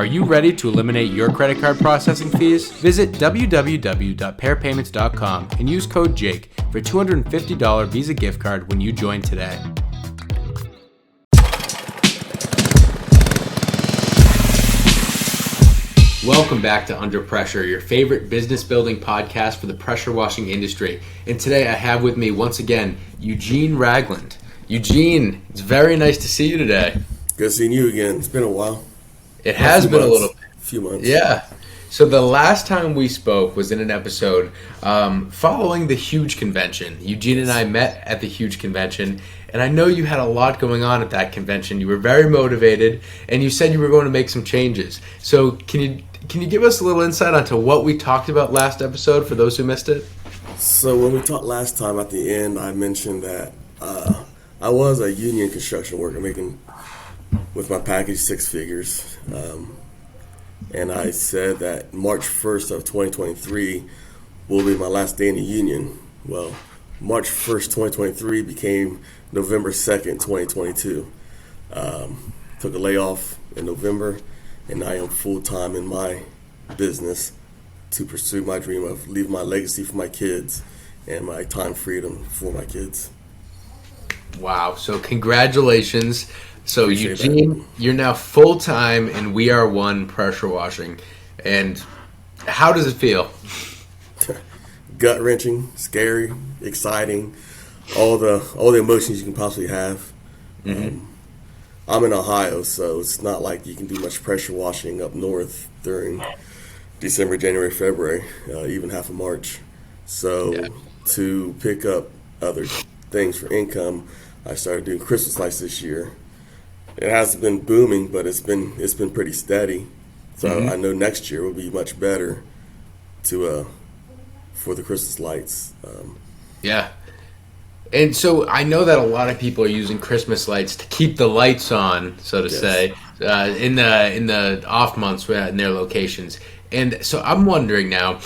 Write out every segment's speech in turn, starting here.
Are you ready to eliminate your credit card processing fees? Visit www.pairpayments.com and use code JAKE for a $250 Visa gift card when you join today. Welcome back to Under Pressure, your favorite business building podcast for the pressure washing industry. And today I have with me once again Eugene Ragland. Eugene, it's very nice to see you today. Good seeing you again. It's been a while. It has been a little bit. A few months. Yeah. So the last time we spoke was in an episode following the Huge Convention. Eugene and I met at the Huge Convention, and I know you had a lot going on at that convention. You were very motivated, and you said you were going to make some changes. So can you give us a little insight onto what we talked about last episode for those who missed it? So when we talked last time at the end, I mentioned that I was a union construction worker making with my package six figures. And I said that March 1st of 2023 will be my last day in the union. Well, March 1st, 2023 became November 2nd, 2022. Took a layoff in November, and I am full-time in my business to pursue my dream of leaving my legacy for my kids and my time freedom for my kids. Wow. So congratulations. So Appreciate Eugene, that. You're now full-time in We Are One Pressure Washing. And how does it feel? Gut-wrenching, scary, exciting, all the emotions you can possibly have. Mm-hmm. I'm in Ohio, so it's not like you can do much pressure washing up north during December, January, February, even half of March. So to pick up other things for income, I started doing Christmas lights this year. It hasn't been booming, but it's been pretty steady. So I know next year will be much better for the Christmas lights. Yeah. And so I know that a lot of people are using Christmas lights to keep the lights on, so to say, in the off months in their locations. And so I'm wondering now,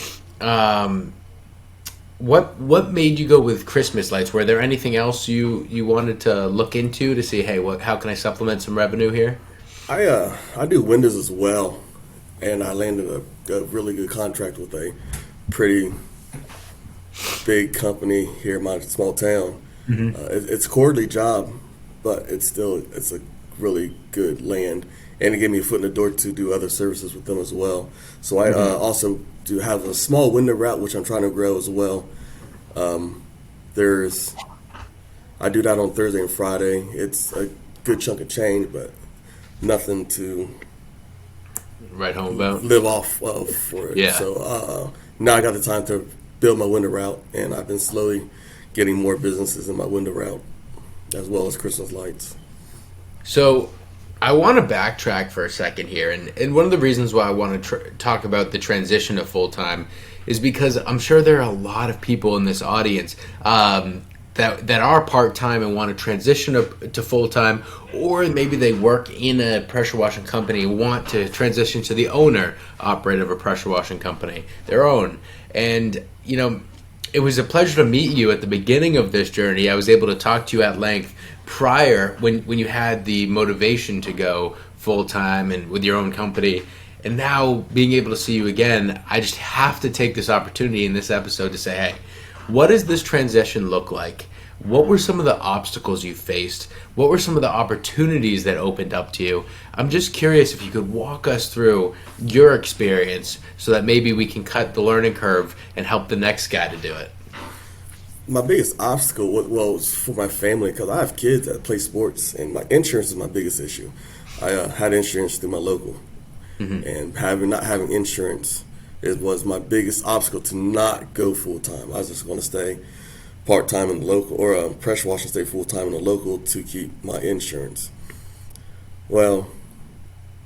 what made you go with Christmas lights? Were there anything else you wanted to look into to see, hey, how can I supplement some revenue here? I do windows as well, and I landed a really good contract with a pretty big company here in my small town. Mm-hmm. It's a quarterly job, but it's a really good land, and it gave me a foot in the door to do other services with them as well. So I also do have a small window route, which I'm trying to grow as well. I do that on Thursday and Friday. It's a good chunk of change, but nothing to write home about, live off of for it. Yeah. So now I got the time to build my window route, and I've been slowly getting more businesses in my window route, as well as Christmas lights. So I want to backtrack for a second here, and one of the reasons why I want to talk about the transition to full-time is because I'm sure there are a lot of people in this audience that are part-time and want to transition to full-time, or maybe they work in a pressure washing company and want to transition to the owner-operator of a pressure washing company, their own. And, it was a pleasure to meet you at the beginning of this journey. I was able to talk to you at length prior when you had the motivation to go full-time and with your own company. And now being able to see you again, I just have to take this opportunity in this episode to say, hey, what does this transition look like? What were some of the obstacles you faced? What were some of the opportunities that opened up to you? I'm just curious if you could walk us through your experience so that maybe we can cut the learning curve and help the next guy to do it. My biggest obstacle was for my family, because I have kids that play sports, and my insurance is my biggest issue. I had insurance through my local, and not having insurance was my biggest obstacle to not go full-time. I was just going to stay part-time in the local, or pressure wash and stay full-time in the local to keep my insurance. Well,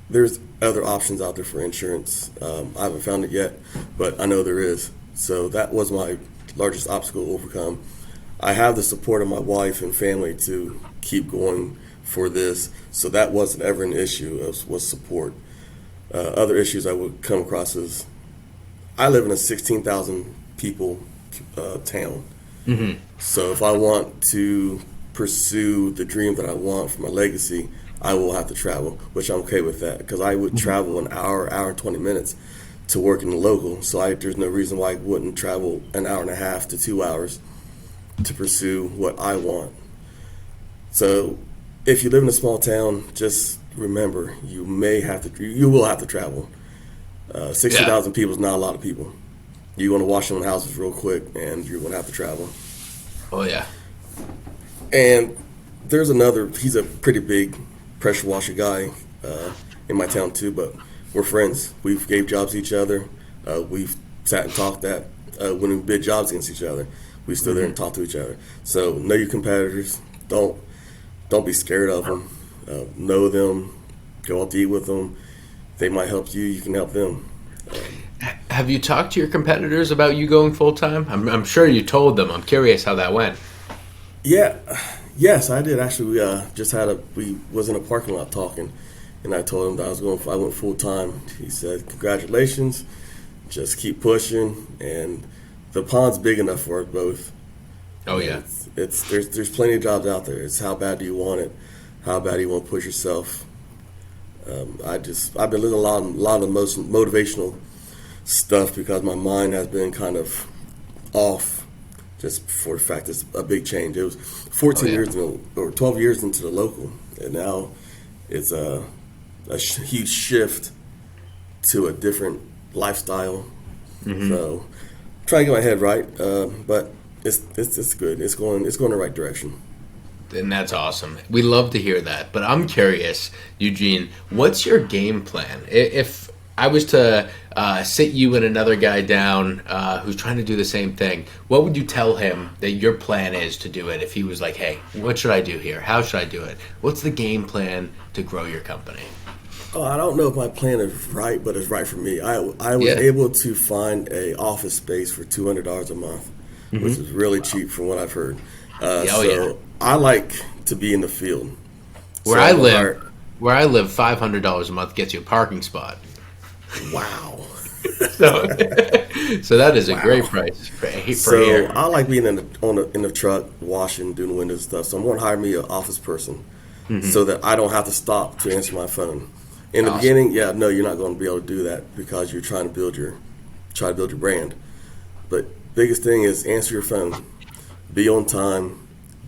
there's other options out there for insurance. I haven't found it yet, but I know there is. So that was my largest obstacle to overcome. I have the support of my wife and family to keep going for this, so that wasn't ever an issue, was support. Other issues I would come across is I live in a 16,000 people town. So if I want to pursue the dream that I want for my legacy, I will have to travel, which I'm okay with that because I would travel an hour and 20 minutes to work in the local. So there's no reason why I wouldn't travel an hour and a half to 2 hours to pursue what I want. So if you live in a small town, just remember you will have to travel. 60,000 people is not a lot of people. You're going to wash them houses real quick, and you're going to have to travel. Oh, yeah. And there's he's a pretty big pressure washer guy in my town too, but we're friends. We've gave jobs to each other. We've sat and talked that when we bid jobs against each other. We stood there and talked to each other. So know your competitors. Don't be scared of them. Know them. Go out to eat with them. They might help you. You can help them. Have you talked to your competitors about you going full time? I'm sure you told them. I'm curious how that went. Yeah, yes, I did actually. We was in a parking lot talking, and I told him that I went full time. He said, "Congratulations, just keep pushing." And the pond's big enough for us both. Oh yeah, there's plenty of jobs out there. It's how bad do you want it? How bad do you want to push yourself? I've been listening to a lot of the most motivational stuff because my mind has been kind of off. Just for the fact it's a big change. It was 14 years or 12 years into the local, and now it's a huge shift to a different lifestyle. So I'm trying to get my head right, but it's good. It's going in the right direction. And that's awesome. We love to hear that. But I'm curious, Eugene, what's your game plan? If I was to sit you and another guy down who's trying to do the same thing, what would you tell him that your plan is to do it if he was like, hey, what should I do here? How should I do it? What's the game plan to grow your company? Oh, I don't know if my plan is right, but it's right for me. I was able to find a office space for $200 a month, which is really cheap from what I've heard. I like to be in the field. Where I live, $500 a month gets you a parking spot. Wow. so that is a great price for here. I like being in the truck, washing, doing windows and stuff. So I'm going to hire me an office person so that I don't have to stop to answer my phone. In the beginning, you're not going to be able to do that because you're trying to build your brand. But biggest thing is answer your phone. Be on time.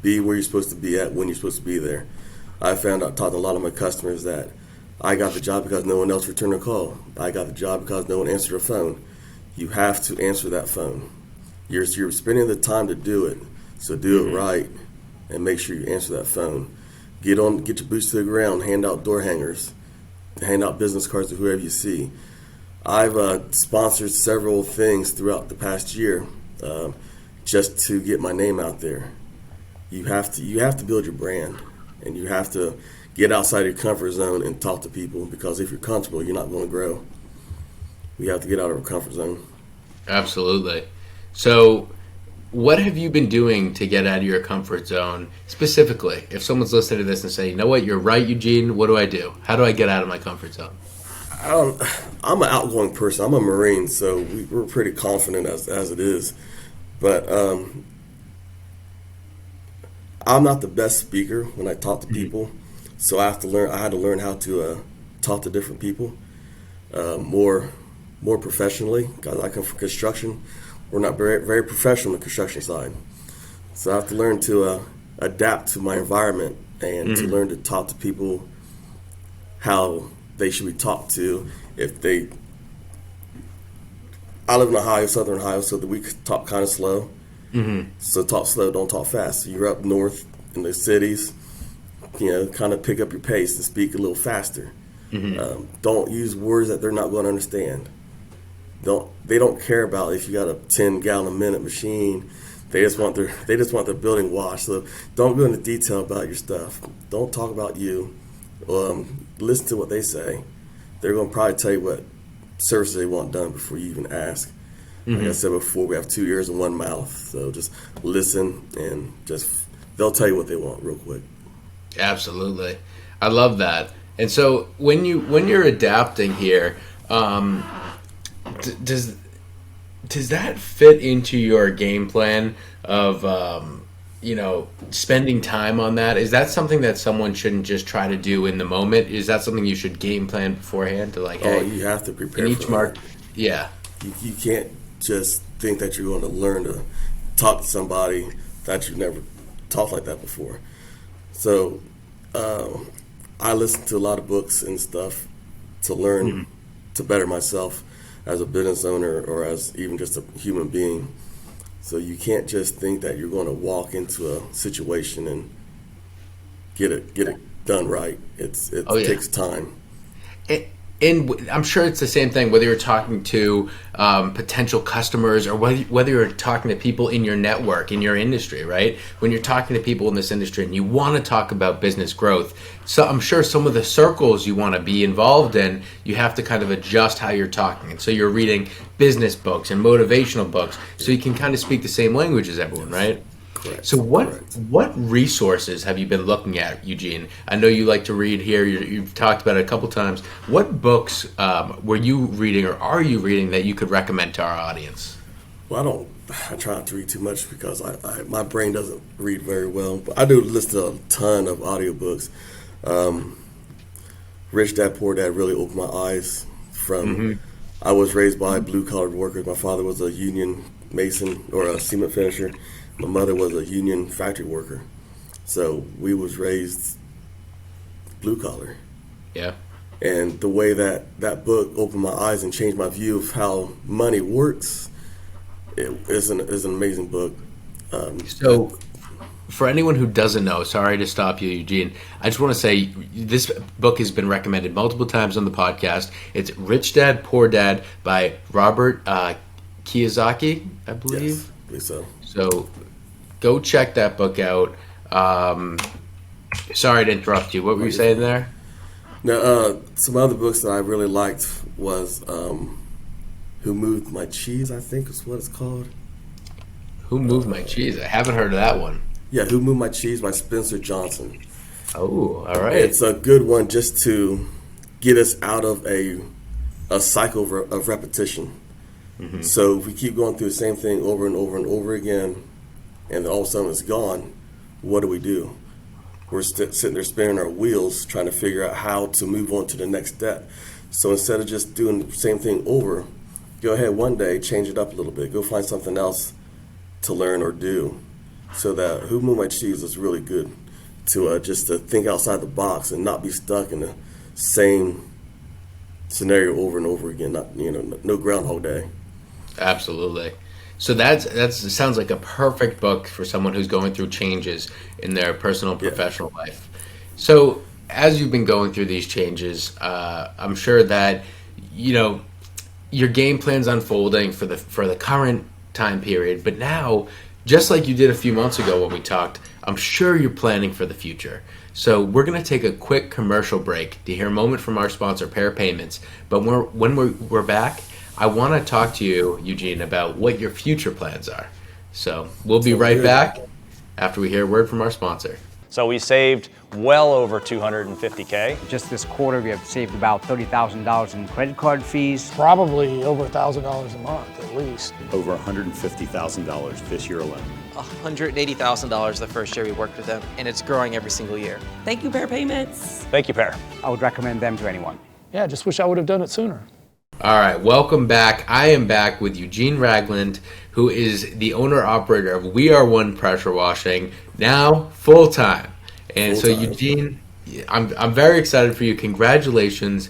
Be where you're supposed to be at when you're supposed to be there. I found out, talked to a lot of my customers that I got the job because no one else returned a call. I got the job because no one answered a phone. You have to answer that phone. You're spending the time to do it, so do it right and make sure you answer that phone. Get your boots to the ground, hand out door hangers, hand out business cards to whoever you see. I've sponsored several things throughout the past year just to get my name out there. You have to build your brand, and you have to get outside your comfort zone and talk to people, because if you're comfortable, you're not going to grow. We have to get out of our comfort zone. Absolutely. So what have you been doing to get out of your comfort zone specifically? If someone's listening to this and say, you know what, you're right, Eugene, what do I do? How do I get out of my comfort zone? I'm an outgoing person. I'm a Marine, so we're pretty confident as it is. But I'm not the best speaker when I talk to people, so I had to learn how to talk to different people more professionally. Because I come from construction, we're not very very professional on the construction side, so I have to learn to adapt to my environment and to learn to talk to people how they should be talked to. I live in Ohio, Southern Ohio, so that we talk kind of slow. So talk slow, don't talk fast. So you're up north in the cities, kind of pick up your pace and speak a little faster. Don't use words that they're not going to understand. They don't care about if you got a 10-gallon-a-minute machine. They just want their building washed. So don't go into detail about your stuff. Don't talk about you. Listen to what they say. They're going to probably tell you what services they want done before you even ask. Like I said before, we have 2 ears and 1 mouth. So just listen, and they'll tell you what they want real quick. Absolutely. I love that. And so when you're adapting here, does that fit into your game plan of spending time on that, is that something that someone shouldn't just try to do in the moment? Is that something you should game plan beforehand to like, Oh, hey, you have to prepare in for each that. yeah, You can't just think that you're going to learn to talk to somebody that you've never talked like that before. So I listen to a lot of books and stuff to learn to better myself as a business owner or as even just a human being. So you can't just think that you're going to walk into a situation and get it done right. It oh yeah. takes time. And I'm sure it's the same thing whether you're talking to potential customers or whether you're talking to people in your network, in your industry, right? When you're talking to people in this industry and you want to talk about business growth, so I'm sure some of the circles you want to be involved in, you have to kind of adjust how you're talking. And so you're reading business books and motivational books so you can kind of speak the same language as everyone, right? Correct. So Correct. what resources have you been looking at, Eugene? I know you like to read here. You've talked about it a couple times. What books were you reading or are you reading that you could recommend to our audience? Well, I try not to read too much because my brain doesn't read very well. But I do listen to a ton of audiobooks. Rich Dad Poor Dad really opened my eyes from. I was raised by blue collar workers. My father was a union mason or a cement finisher. My mother was a union factory worker. So we was raised blue collar. Yeah. And the way that book opened my eyes and changed my view of how money works, it is an amazing book. So for anyone who doesn't know, sorry to stop you, Eugene. I just want to say this book has been recommended multiple times on the podcast. It's Rich Dad, Poor Dad by Robert Kiyosaki, I believe. Yes, I believe so. So go check that book out. Sorry to interrupt you. What were you saying there? Now, some other books that I really liked was Who Moved My Cheese, I think is what it's called. Who Moved My Cheese? I haven't heard of that one. Yeah, Who Moved My Cheese by Spencer Johnson. Oh, all right. It's a good one just to get us out of a cycle of repetition. So if we keep going through the same thing over and over and over again, and then all of a sudden it's gone, what do? We're sitting there spinning our wheels trying to figure out how to move on to the next step. So instead of just doing the same thing over, go ahead one day, change it up a little bit. Go find something else to learn or do. So that Who Moved My Cheese is really good to just to think outside the box and not be stuck in the same scenario over and over again. Not no Groundhog Day. Absolutely. So that sounds like a perfect book for someone who's going through changes in their personal and professional life. So as you've been going through these changes, I'm sure that your game plan's unfolding for the current time period. But now, just like you did a few months ago when we talked, I'm sure you're planning for the future. So we're going to take a quick commercial break to hear a moment from our sponsor, Pair Payments. But when we're back, I want to talk to you, Eugene, about what your future plans are. So we'll be right back after we hear a word from our sponsor. So we saved well over $250K. Just this quarter, we have saved about $30,000 in credit card fees. Probably over $1,000 a month at least. Over $150,000 this year alone. $180,000 the first year we worked with them, and it's growing every single year. Thank you, Pair Payments. Thank you, Pair. I would recommend them to anyone. Yeah, just wish I would have done it sooner. All right, welcome back. I am back with Eugene Ragland, who is the owner-operator of We Are One Pressure Washing, now full-time. And so, Eugene, I'm very excited for you. Congratulations.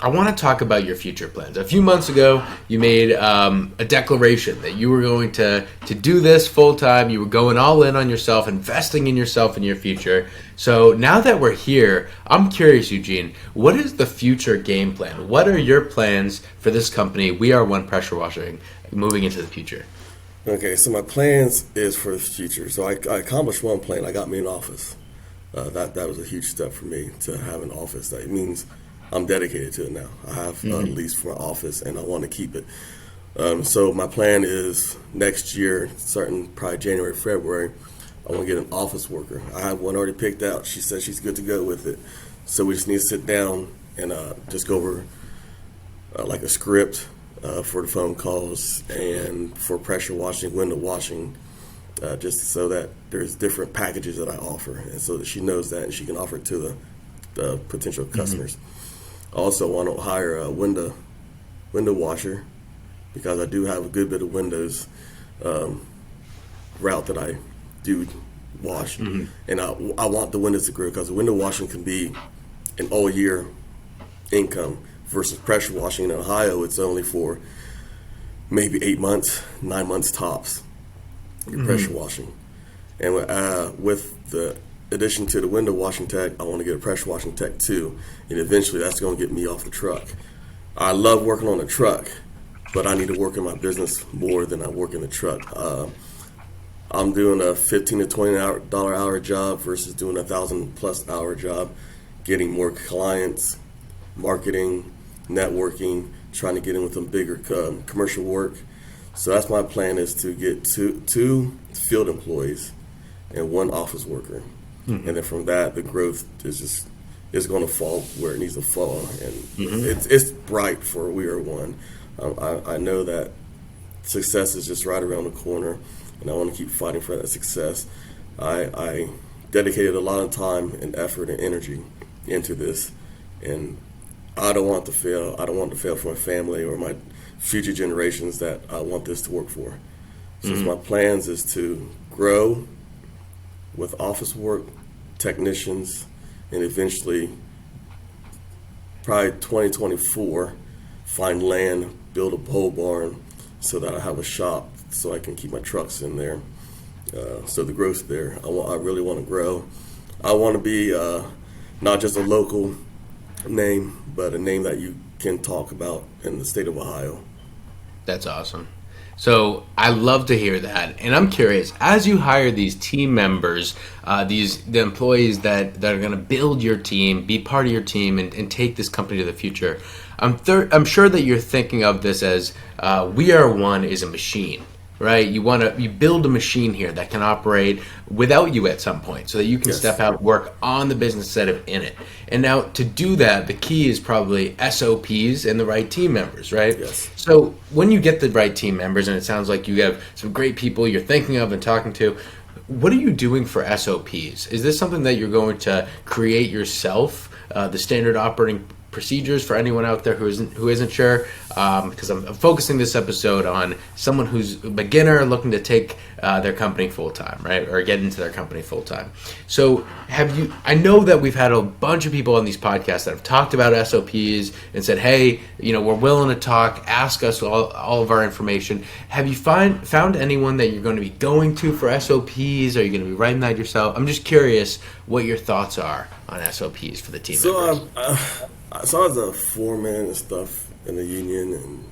I want to talk about your future plans. A few months ago, you made a declaration that you were going to do this full-time. You were going all in on yourself, investing in yourself and your future. So now that we're here, I'm curious, Eugene, what is the future game plan? What are your plans for this company, We Are One Pressure Washing, moving into the future? Okay, so my plans is for the future. So I accomplished one plan. I got me an office. That was a huge step for me to have an office. That means I'm dedicated to it now. I have a lease for my office, and I want to keep it. So my plan is next year, starting probably January, February, I want to get an office worker. I have one already picked out. She says she's good to go with it. So we just need to sit down and just go over like a script for the phone calls and for pressure washing, window washing, just so that there's different packages that I offer, and so that she knows that and she can offer it to the potential customers. I also want to hire a window washer, because I do have a good bit of windows route that I do wash, and I want the windows to grow, because the window washing can be an all year income versus pressure washing in Ohio. It's only for maybe 8 months, 9 months tops. Your pressure washing, and with the addition to the window washing tech, I want to get a pressure washing tech too, and eventually that's going to get me off the truck. I love working on the truck, but I need to work in my business more than I work in the truck. I'm doing a $15 to $20 hour job versus doing a $1,000+ hour job, getting more clients, marketing, networking, trying to get in with some bigger commercial work. So that's my plan, is to get two field employees and one office worker. And then from that, the growth is going to fall where it needs to fall. And it's bright for We Are One. I know that success is just right around the corner, and I want to keep fighting for that success. I dedicated a lot of time and effort and energy into this, and I don't want to fail. I don't want to fail for my family or my future generations that I want this to work for. So my plans is to grow with office work, technicians, and eventually, probably 2024, find land, build a pole barn so that I have a shop so I can keep my trucks in there. So the growth's there. I really want to grow. I want to be not just a local name, but a name that you can talk about in the state of Ohio. That's awesome. So I love to hear that, and I'm curious, as you hire these team members, the employees that are going to build your team, be part of your team, and take this company to the future, I'm sure that you're thinking of this as We Are One is a machine, right? You build a machine here that can operate without you at some point, so that you can step out, work on the business instead of in it. And now to do that, the key is probably SOPs and the right team members, right? Yes. So when you get the right team members, and it sounds like you have some great people you're thinking of and talking to, what are you doing for SOPs? Is this something that you're going to create yourself, the standard operating procedures for anyone out there who isn't sure? Because I'm focusing this episode on someone who's a beginner looking to take their company full time, right, or get into their company full time. So I know that we've had a bunch of people on these podcasts that have talked about SOPs and said, hey, we're willing to talk, ask us all of our information. Have you found anyone that you're going to be going to for SOPs? Are you going to be writing that yourself? I'm just curious what your thoughts are on SOPs for the team members. So I was a foreman and stuff in the union and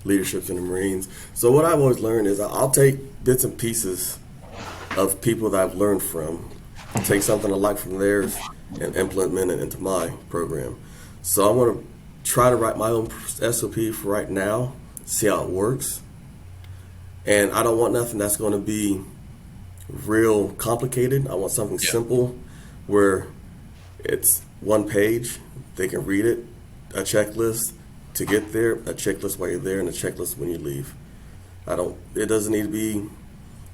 leaderships in the Marines. So what I've always learned is I'll take bits and pieces of people that I've learned from, take something I like from theirs, and implement it into my program. So I want to try to write my own SOP for right now, see how it works. And I don't want nothing that's going to be real complicated. I want something simple where it's one page, they can read it, a checklist to get there, a checklist while you're there, and a checklist when you leave. It doesn't need to be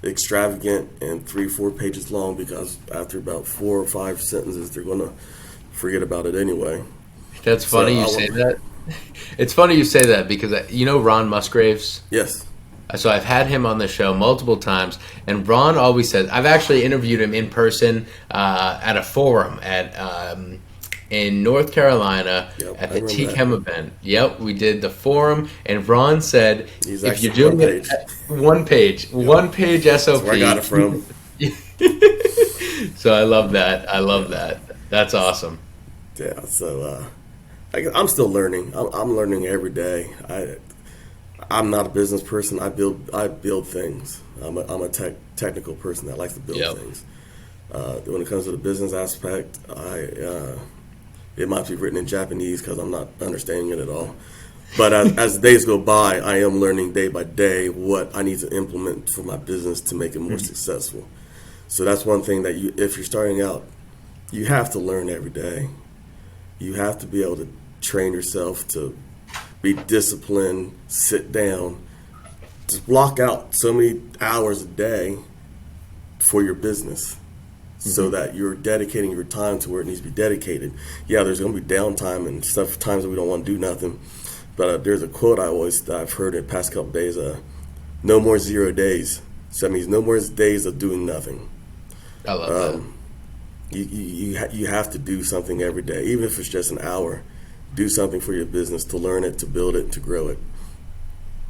extravagant and 3-4 pages long, because after about 4 or 5 sentences, they're going to forget about it anyway. That's funny you say that. It's funny you say that, because Ron Musgraves? Yes. So I've had him on the show multiple times, and Ron always says, I've actually interviewed him in person at a forum in North Carolina at the TChem event. Yep, we did the forum, and Ron said, if you're doing it one page SOP. That's where I got it from. So I love that. That's awesome. Yeah, so I'm still learning. I'm learning every day. I'm not a business person. I build things. I'm a technical person that likes to build things. When it comes to the business aspect, it might be written in Japanese because I'm not understanding it at all. But as days go by, I am learning day by day what I need to implement for my business to make it more successful. So that's one thing that if you're starting out, you have to learn every day. You have to be able to train yourself to be disciplined, sit down, just block out so many hours a day for your business, so that you're dedicating your time to where it needs to be dedicated. Yeah, there's going to be downtime and stuff, times that we don't want to do nothing. But there's a quote that I've heard in the past couple of days: "No more 0 days." So that means no more days of doing nothing. I love that. You have to do something every day, even if it's just an hour. Do something for your business, to learn it, to build it, to grow it.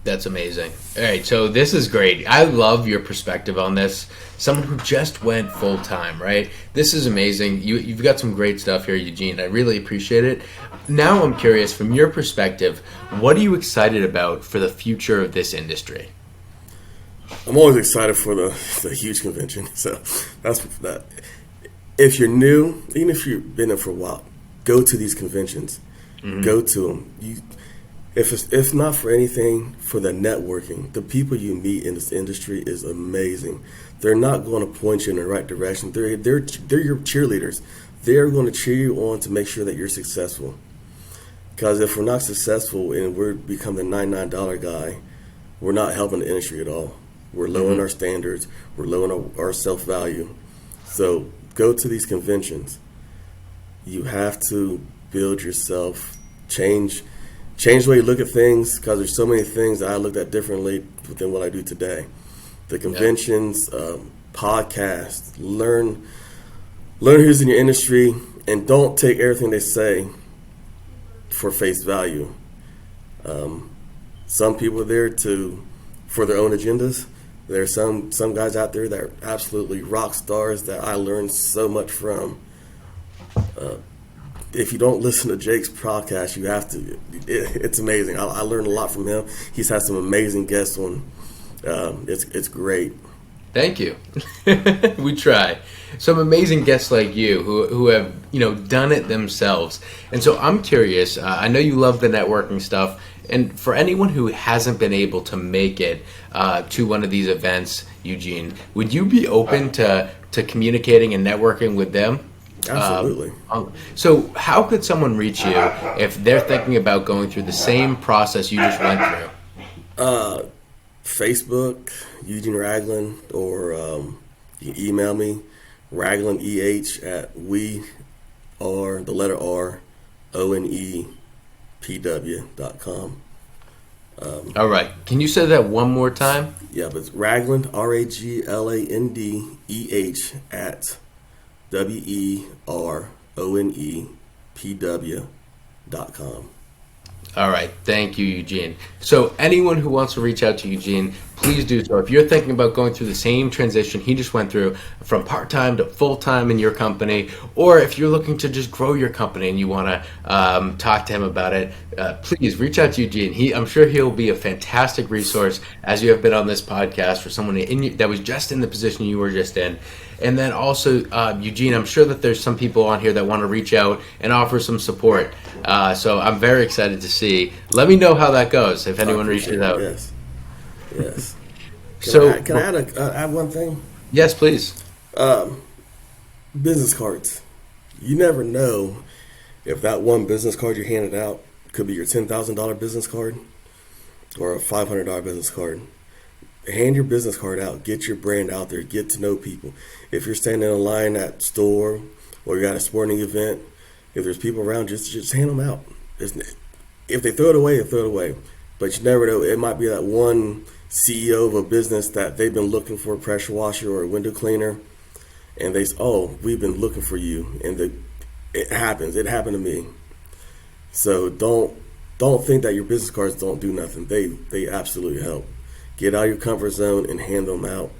That's amazing. All right, so this is great. I love your perspective on this. Someone who just went full time, right? This is amazing. You've got some great stuff here, Eugene. I really appreciate it. Now I'm curious, from your perspective, what are you excited about for the future of this industry? I'm always excited for the huge convention. So that's that. If you're new, even if you've been there for a while, go to these conventions. Mm-hmm. Go to them. If not for anything, for the networking, the people you meet in this industry is amazing. They're not going to point you in the right direction. They're your cheerleaders. They're going to cheer you on to make sure that you're successful. Because if we're not successful and we're become the $99 guy, we're not helping the industry at all. We're lowering our standards. We're lowering our self-value. So go to these conventions. You have to build yourself, change the way you look at things, because there's so many things that I looked at differently than what I do today. The conventions, podcasts, learn who's in your industry, and don't take everything they say for face value. Some people are there for their own agendas. There's some guys out there that are absolutely rock stars that I learned so much from. If you don't listen to Jake's podcast, you have to. It's amazing. I learned a lot from him. He's had some amazing guests on. It's great. Thank you. We try. Some amazing guests like you who have done it themselves. And so I'm curious. I know you love the networking stuff. And for anyone who hasn't been able to make it to one of these events, Eugene, would you be open to communicating and networking with them? Absolutely. So how could someone reach you if they're thinking about going through the same process you just went through? Facebook, Eugene Ragland, or you can email me, raglandeh at RONEPW.com. All right. Can you say that one more time? Yeah, but it's Ragland, RAGLANDEH at WERONEPW.com. All right. Thank you, Eugene. So anyone who wants to reach out to Eugene, please do so. If you're thinking about going through the same transition he just went through from part-time to full-time in your company, or if you're looking to just grow your company and you want to talk to him about it, please reach out to Eugene. I'm sure he'll be a fantastic resource, as you have been on this podcast, for someone that was just in the position you were just in. And then also, Eugene, I'm sure that there's some people on here that want to reach out and offer some support. So I'm very excited to see. Let me know how that goes if anyone reaches out. Yes. Can I add one thing? Yes, please. Business cards. You never know if that one business card you handed out could be your $10,000 business card or a $500 business card. Hand your business card out. Get your brand out there. Get to know people. If you're standing in line at store or you're at a sporting event, if there's people around, just hand them out. If they throw it away, they throw it away. But you never know. It might be that one CEO of a business that they've been looking for a pressure washer or a window cleaner, and they say, "Oh, we've been looking for you," and it happens. It happened to me. So don't think that your business cards don't do nothing. They absolutely help. Get out of your comfort zone and hand them out.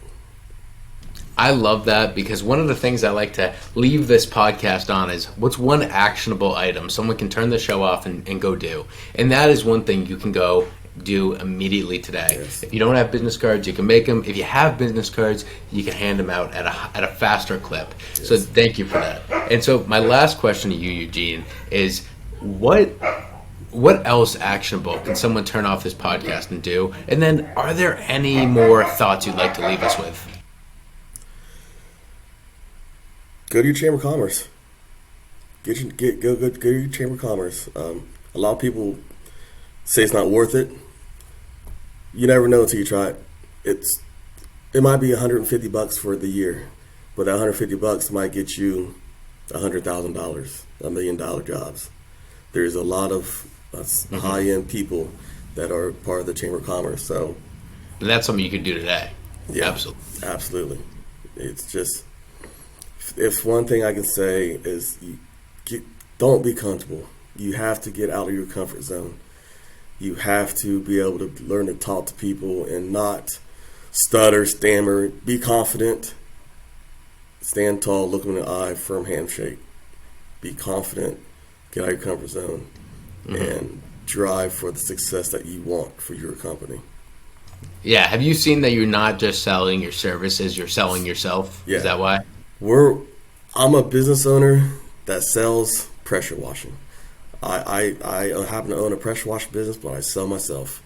I love that, because one of the things I like to leave this podcast on is what's one actionable item someone can turn the show off and go do. And that is one thing you can go do immediately today. Yes. If you don't have business cards, you can make them. If you have business cards, you can hand them out at a faster clip. Yes. So thank you for that. And so my last question to you, Eugene, is what else actionable can someone turn off this podcast and do? And then are there any more thoughts you'd like to leave us with? Go to your Chamber of Commerce. Go to your Chamber of Commerce. A lot of people say it's not worth it. You never know until you try it. It might be $150 for the year, but that $150 might get you $100,000, $1 million jobs. There's a lot of high-end people that are part of the Chamber of Commerce. So that's something you could do today. yeah, absolutely. It's just, if one thing I can say is don't be comfortable. You have to get out of your comfort zone. You have to be able to learn to talk to people and not stutter, stammer. Be confident. Stand tall, look them in the eye, firm handshake. Be confident. Get out of your comfort zone and drive for the success that you want for your company. Yeah. Have you seen that you're not just selling your services, you're selling yourself? Yeah. Is that why? I'm a business owner that sells pressure washing. I happen to own a pressure washing business, but I sell myself.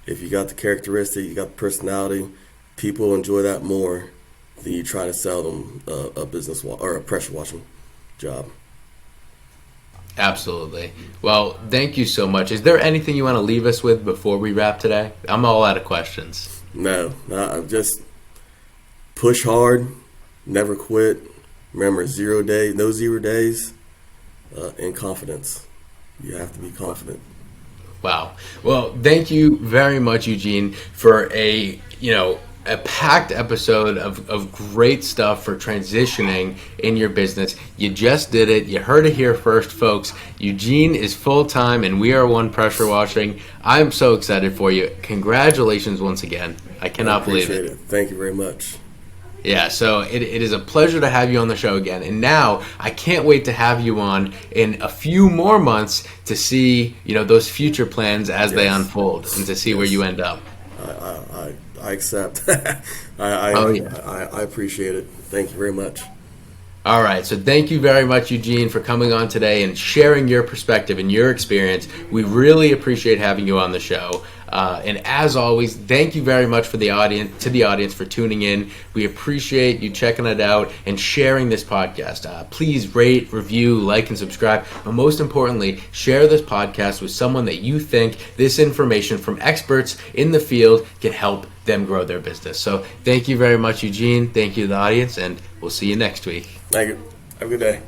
If you got the characteristic, you got the personality, people enjoy that more than you try to sell them a business or a pressure washing job. Absolutely. Well, thank you so much. Is there anything you want to leave us with before we wrap today? I'm all out of questions. No, just push hard, never quit. Remember, no 0 days, and confidence. You have to be confident. Wow. Well, thank you very much, Eugene, for a packed episode of great stuff for transitioning in your business. You just did it. You heard it here first, folks. Eugene is full-time and We Are One Pressure Washing. I'm so excited for you. Congratulations once again. I cannot believe it. Thank you very much. Yeah, so it is a pleasure to have you on the show again. And now I can't wait to have you on in a few more months to see, those future plans as they unfold and to see where you end up. I accept. Oh, yeah. I appreciate it. Thank you very much. All right, so thank you very much, Eugene, for coming on today and sharing your perspective and your experience. We really appreciate having you on the show. And as always, thank you very much to the audience for tuning in. We appreciate you checking it out and sharing this podcast. Please rate, review, like, and subscribe. But most importantly, share this podcast with someone that you think this information from experts in the field can help them grow their business. So thank you very much, Eugene. Thank you to the audience, and we'll see you next week. Thank you. Have a good day.